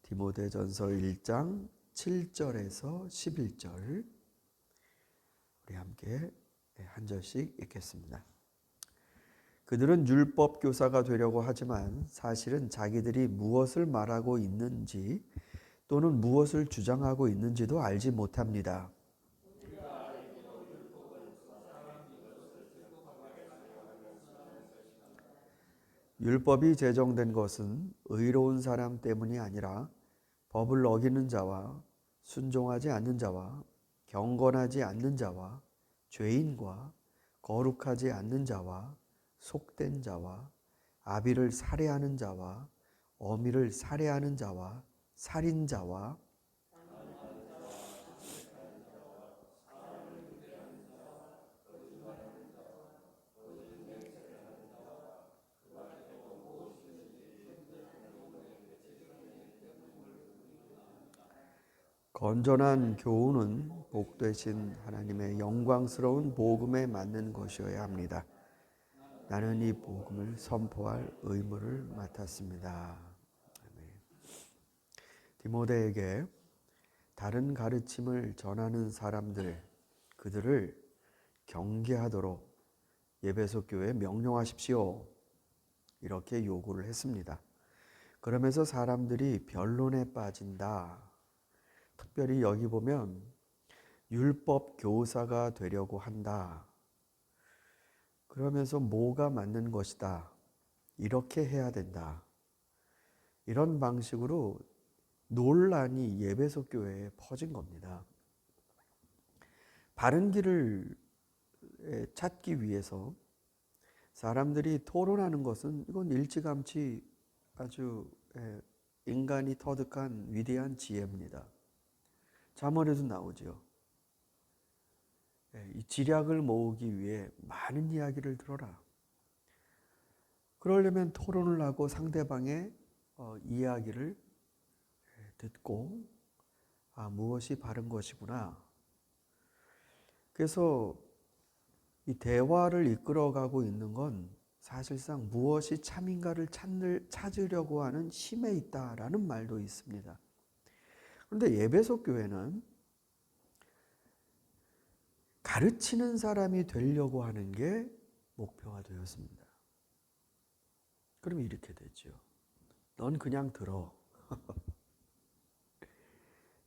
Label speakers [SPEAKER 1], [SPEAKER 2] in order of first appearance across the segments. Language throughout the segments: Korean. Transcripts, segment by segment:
[SPEAKER 1] 디모데전서 1장 7절에서 11절 우리 함께 한 절씩 읽겠습니다. 그들은 율법 교사가 되려고 하지만 사실은 자기들이 무엇을 말하고 있는지 또는 무엇을 주장하고 있는지도 알지 못합니다. 율법이 제정된 것은 의로운 사람 때문이 아니라 법을 어기는 자와 순종하지 않는 자와 경건하지 않는 자와 죄인과 거룩하지 않는 자와 속된 자와 아비를 살해하는 자와 어미를 살해하는 자와 살인자와 건전한 교훈은 복되신 하나님의 영광스러운 복음에 맞는 것이어야 합니다. 나는 이 복음을 선포할 의무를 맡았습니다. 디모데에게 다른 가르침을 전하는 사람들, 그들을 경계하도록 에베소 교회에 명령하십시오. 이렇게 요구를 했습니다. 그러면서 사람들이 변론에 빠진다. 특별히 여기 보면 율법 교사가 되려고 한다. 그러면서 뭐가 맞는 것이다. 이렇게 해야 된다. 이런 방식으로 논란이 에베소 교회에 퍼진 겁니다. 바른 길을 찾기 위해서 사람들이 토론하는 것은 이건 일찌감치 아주 인간이 터득한 위대한 지혜입니다. 잠언에도 나오죠. 이 지략을 모으기 위해 많은 이야기를 들어라. 그러려면 토론을 하고 상대방의 이야기를 듣고 무엇이 바른 것이구나. 그래서 이 대화를 이끌어가고 있는 건 사실상 무엇이 참인가를 찾으려고 하는 힘에 있다라는 말도 있습니다. 그런데 에베소 교회는 가르치는 사람이 되려고 하는 게 목표가 되었습니다. 그럼 이렇게 되죠. 넌 그냥 들어.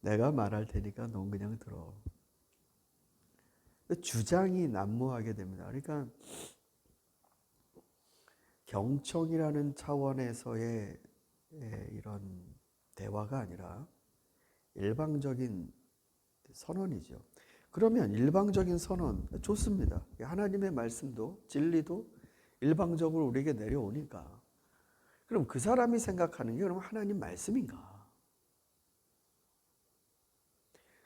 [SPEAKER 1] 내가 말할 테니까 넌 그냥 들어. 주장이 난무하게 됩니다. 그러니까 경청이라는 차원에서의 이런 대화가 아니라 일방적인 선언이죠. 그러면 일방적인 선언 좋습니다. 하나님의 말씀도 진리도 일방적으로 우리에게 내려오니까 그럼 그 사람이 생각하는 게 그럼 하나님 말씀인가?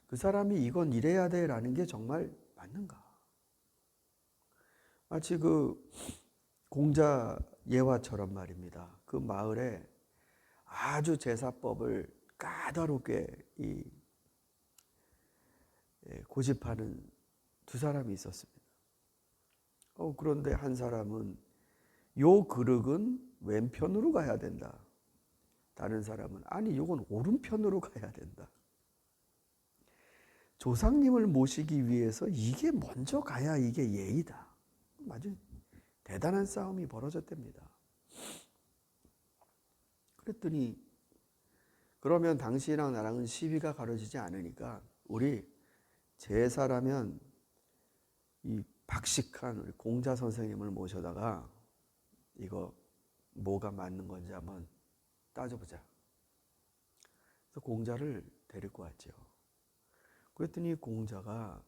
[SPEAKER 1] 그 사람이 이건 이래야 돼라는 게 정말 맞는가? 마치 그 공자 예화처럼 말입니다. 그 마을에 아주 제사법을 까다롭게 고집하는 두 사람이 있었습니다. 그런데 한 사람은 요 그릇은 왼편으로 가야 된다. 다른 사람은 아니 이건 오른편으로 가야 된다. 조상님을 모시기 위해서 이게 먼저 가야 이게 예의다. 아주 대단한 싸움이 벌어졌답니다. 그랬더니 그러면 당신이랑 나랑은 시비가 가려지지 않으니까 우리 제사라면 이 박식한 우리 공자 선생님을 모셔다가 이거 뭐가 맞는 건지 한번 따져보자. 그래서 공자를 데리고 왔죠. 그랬더니 공자가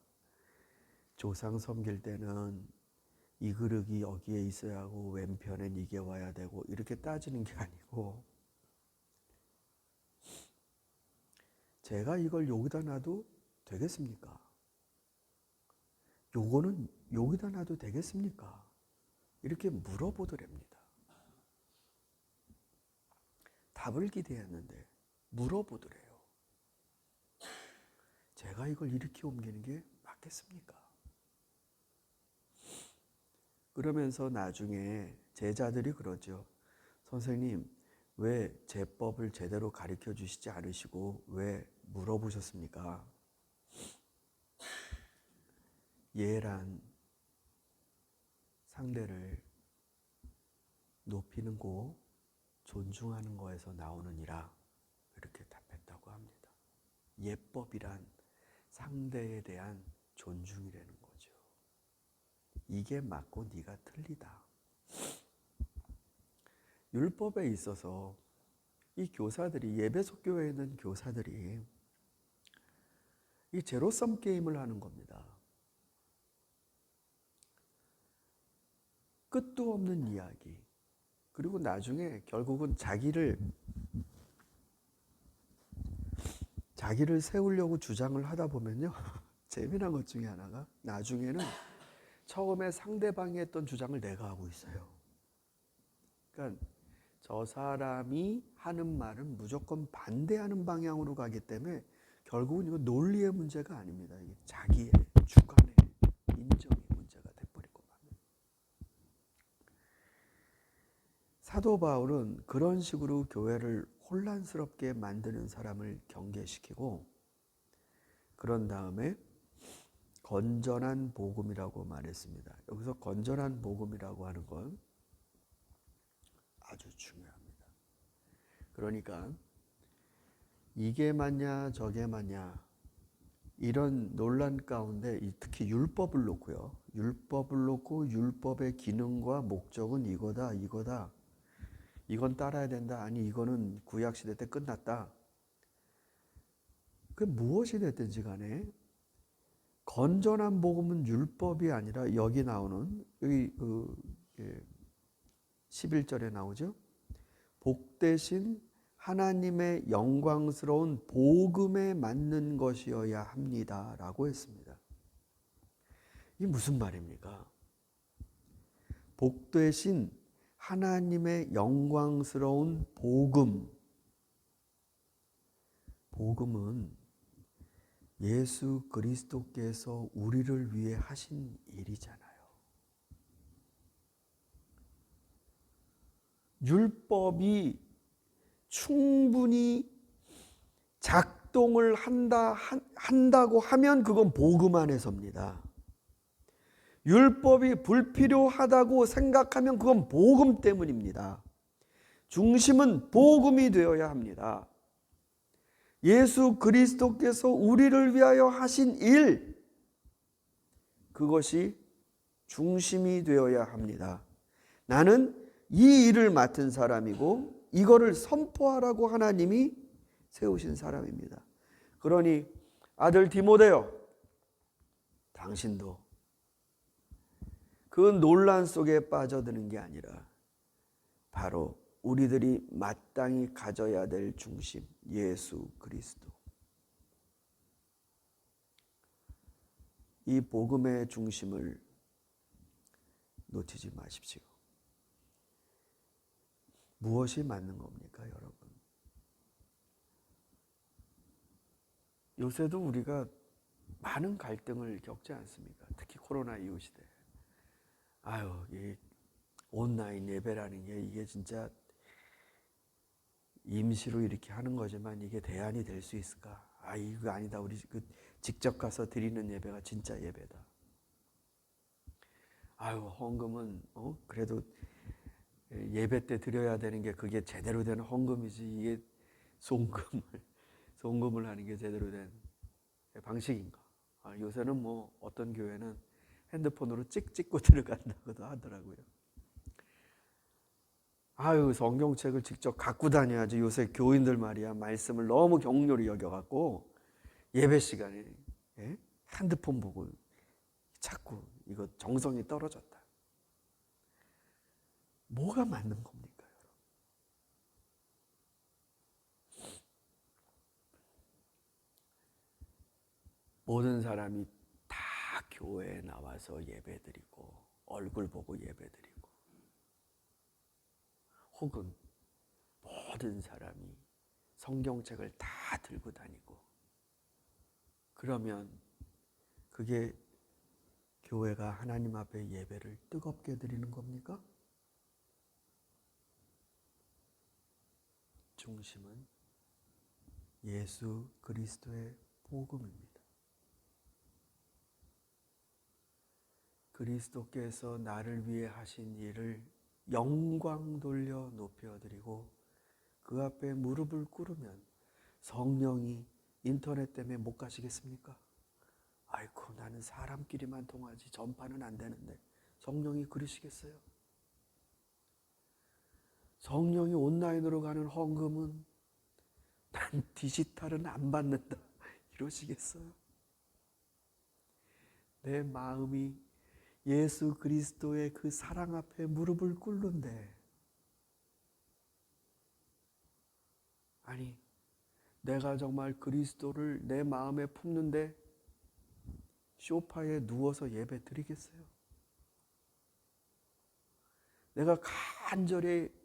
[SPEAKER 1] 조상 섬길 때는 이 그릇이 여기에 있어야 하고 왼편엔 이게 와야 되고 이렇게 따지는 게 아니고 제가 이걸 여기다 놔도 되겠습니까? 요거는 여기다 놔도 되겠습니까? 이렇게 물어보더랍니다. 답을 기대했는데 물어보더래요. 제가 이걸 이렇게 옮기는 게 맞겠습니까? 그러면서 나중에 제자들이 그러죠. 선생님, 왜 제법을 제대로 가르쳐 주시지 않으시고 왜 물어보셨습니까? 예란 상대를 높이는 거, 존중하는 거에서 나오느니라 이렇게 답했다고 합니다. 예법이란 상대에 대한 존중이라는 거죠. 이게 맞고 네가 틀리다. 율법에 있어서 이 교사들이, 예배소 교회에 있는 교사들이 이 제로섬 게임을 하는 겁니다. 끝도 없는 이야기. 그리고 나중에 결국은 자기를 세우려고 주장을 하다 보면요. 재미난 것 중에 하나가 나중에는 처음에 상대방이 했던 주장을 내가 하고 있어요. 그러니까 저 사람이 하는 말은 무조건 반대하는 방향으로 가기 때문에 결국은 이거 논리의 문제가 아닙니다. 이게 자기의 주관의 인정의 문제가 돼버리고 맙니다. 사도 바울은 그런 식으로 교회를 혼란스럽게 만드는 사람을 경계시키고 그런 다음에 건전한 복음이라고 말했습니다. 여기서 건전한 복음이라고 하는 건 아주 중요합니다. 그러니까 이게 맞냐 저게 맞냐 이런 논란 가운데 특히 율법을 놓고요. 율법을 놓고 율법의 기능과 목적은 이거다. 이건 따라야 된다. 아니 이거는 구약시대 때 끝났다. 그 무엇이 됐든지 간에 건전한 복음은 율법이 아니라 여기 나오는 여기 11절에 나오죠. 복되신 하나님의 영광스러운 복음에 맞는 것이어야 합니다. 라고 했습니다. 이게 무슨 말입니까? 복되신 하나님의 영광스러운 복음. 복음은 예수 그리스도께서 우리를 위해 하신 일이잖아요. 율법이 충분히 작동을 한다고 하면 그건 복음 안에서입니다. 율법이 불필요하다고 생각하면 그건 복음 때문입니다. 중심은 복음이 되어야 합니다. 예수 그리스도께서 우리를 위하여 하신 일, 그것이 중심이 되어야 합니다. 나는 이 일을 맡은 사람이고 이거를 선포하라고 하나님이 세우신 사람입니다. 그러니 아들 디모데요, 당신도 그 논란 속에 빠져드는 게 아니라 바로 우리들이 마땅히 가져야 될 중심, 예수 그리스도. 이 복음의 중심을 놓치지 마십시오. 무엇이 맞는 겁니까, 여러분? 요새도 우리가 많은 갈등을 겪지 않습니까? 특히 코로나 이후 시대. 이 온라인 예배라는 게 이게 진짜 임시로 이렇게 하는 거지만 이게 대안이 될 수 있을까? 이거 아니다. 우리 직접 가서 드리는 예배가 진짜 예배다. 헌금은 그래도 예배 때 드려야 되는 게 그게 제대로 된 헌금이지 이게 송금을 하는 게 제대로 된 방식인가? 요새는 어떤 교회는 핸드폰으로 찍고 들어간다고도 하더라고요. 성경책을 직접 갖고 다녀야지. 요새 교인들 말이야 말씀을 너무 격렬히 여겨갖고 예배 시간에 핸드폰 보고 자꾸 이거 정성이 떨어졌다. 뭐가 맞는 겁니까, 여러분? 모든 사람이 다 교회에 나와서 예배드리고 얼굴 보고 예배드리고 혹은 모든 사람이 성경책을 다 들고 다니고 그러면 그게 교회가 하나님 앞에 예배를 뜨겁게 드리는 겁니까? 중심은 예수 그리스도의 복음입니다. 그리스도께서 나를 위해 하신 일을 영광 돌려 높여드리고 그 앞에 무릎을 꿇으면 성령이 인터넷 때문에 못 가시겠습니까? 아이고, 나는 사람끼리만 통하지 전파는 안 되는데 성령이 그러시겠어요? 성령이 온라인으로 가는 헌금은 난 디지털은 안 받는다 이러시겠어요? 내 마음이 예수 그리스도의 그 사랑 앞에 무릎을 꿇는데, 아니 내가 정말 그리스도를 내 마음에 품는데 소파에 누워서 예배 드리겠어요? 내가 간절히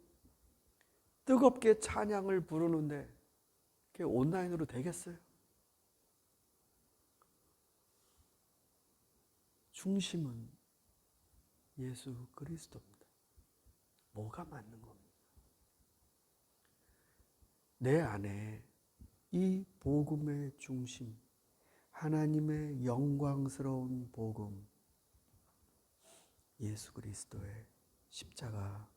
[SPEAKER 1] 뜨겁게 찬양을 부르는데 그게 온라인으로 되겠어요? 중심은 예수 그리스도입니다. 뭐가 맞는 겁니까? 내 안에 이 복음의 중심, 하나님의 영광스러운 복음, 예수 그리스도의 십자가,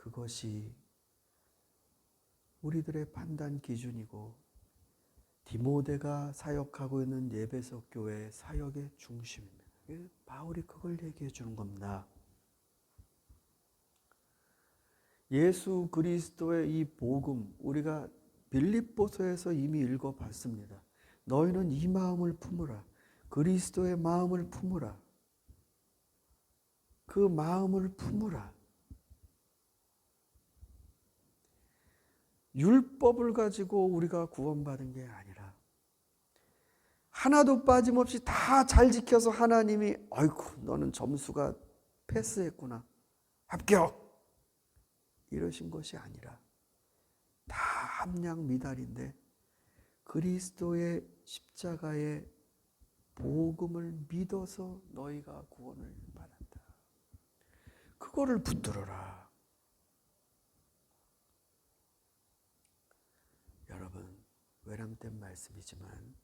[SPEAKER 1] 그것이 우리들의 판단 기준이고 디모데가 사역하고 있는 예배석 교회의 사역의 중심입니다. 바울이 그걸 얘기해 주는 겁니다. 예수 그리스도의 이 복음, 우리가 빌립보서에서 이미 읽어봤습니다. 너희는 이 마음을 품으라. 그리스도의 마음을 품으라. 그 마음을 품으라. 율법을 가지고 우리가 구원받은 게 아니라 하나도 빠짐없이 다 잘 지켜서 하나님이 아이고 너는 점수가 패스했구나, 합격, 이러신 것이 아니라 다 함량 미달인데 그리스도의 십자가의 복음을 믿어서 너희가 구원을 받았다. 그거를 붙들어라. 여러분, 외람된 말씀이지만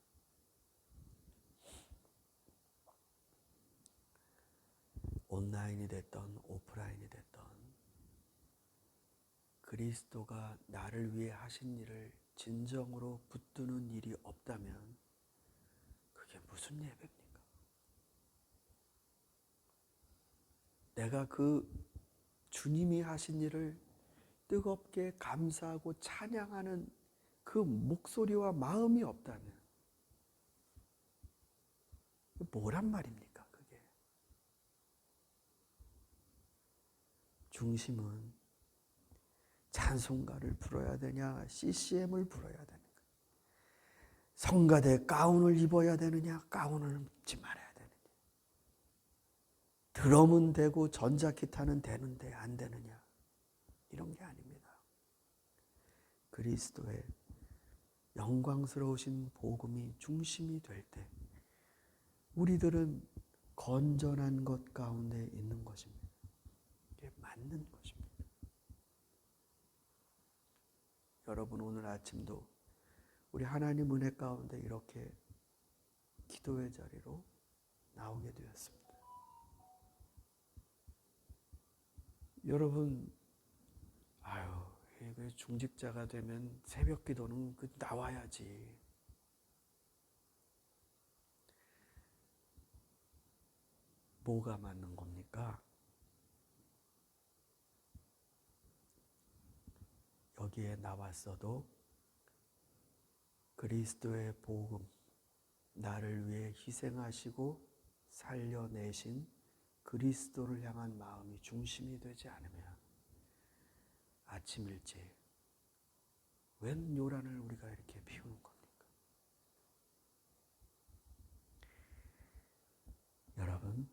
[SPEAKER 1] 온라인이 됐던 오프라인이 됐던 그리스도가 나를 위해 하신 일을 진정으로 붙드는 일이 없다면 그게 무슨 예배입니까? 내가 그 주님이 하신 일을 뜨겁게 감사하고 찬양하는 그 목소리와 마음이 없다면 뭐란 말입니까? 그게 중심은 찬송가를 불어야 되냐, CCM을 불어야 되는가, 성가대 가운을 입어야 되느냐, 가운을 입지 말아야 되느냐, 드럼은 되고 전자기타는 되는데 안 되느냐, 이런 게 아닙니다. 그리스도의 영광스러우신 복음이 중심이 될 때 우리들은 건전한 것 가운데 있는 것입니다. 이게 맞는 것입니다. 여러분, 오늘 아침도 우리 하나님 은혜 가운데 이렇게 기도의 자리로 나오게 되었습니다. 여러분, 중직자가 되면 새벽 기도는 나와야지. 뭐가 맞는 겁니까? 여기에 나왔어도 그리스도의 복음, 나를 위해 희생하시고 살려내신 그리스도를 향한 마음이 중심이 되지 않으면 아침 일찍 웬 요란을 우리가 이렇게 피우는 겁니까? 여러분,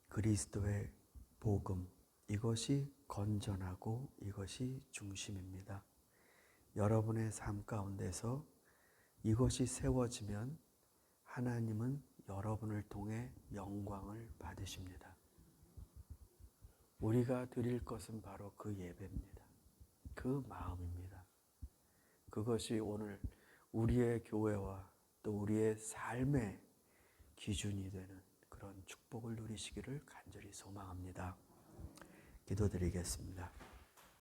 [SPEAKER 1] 그리스도의 복음, 이것이 건전하고 이것이 중심입니다. 여러분의 삶 가운데서 이것이 세워지면 하나님은 여러분을 통해 영광을 받으십니다. 우리가 드릴 것은 바로 그 예배입니다. 그 마음입니다. 그것이 오늘 우리의 교회와 또 우리의 삶의 기준이 되는 그런 축복을 누리시기를 간절히 소망합니다. 기도드리겠습니다.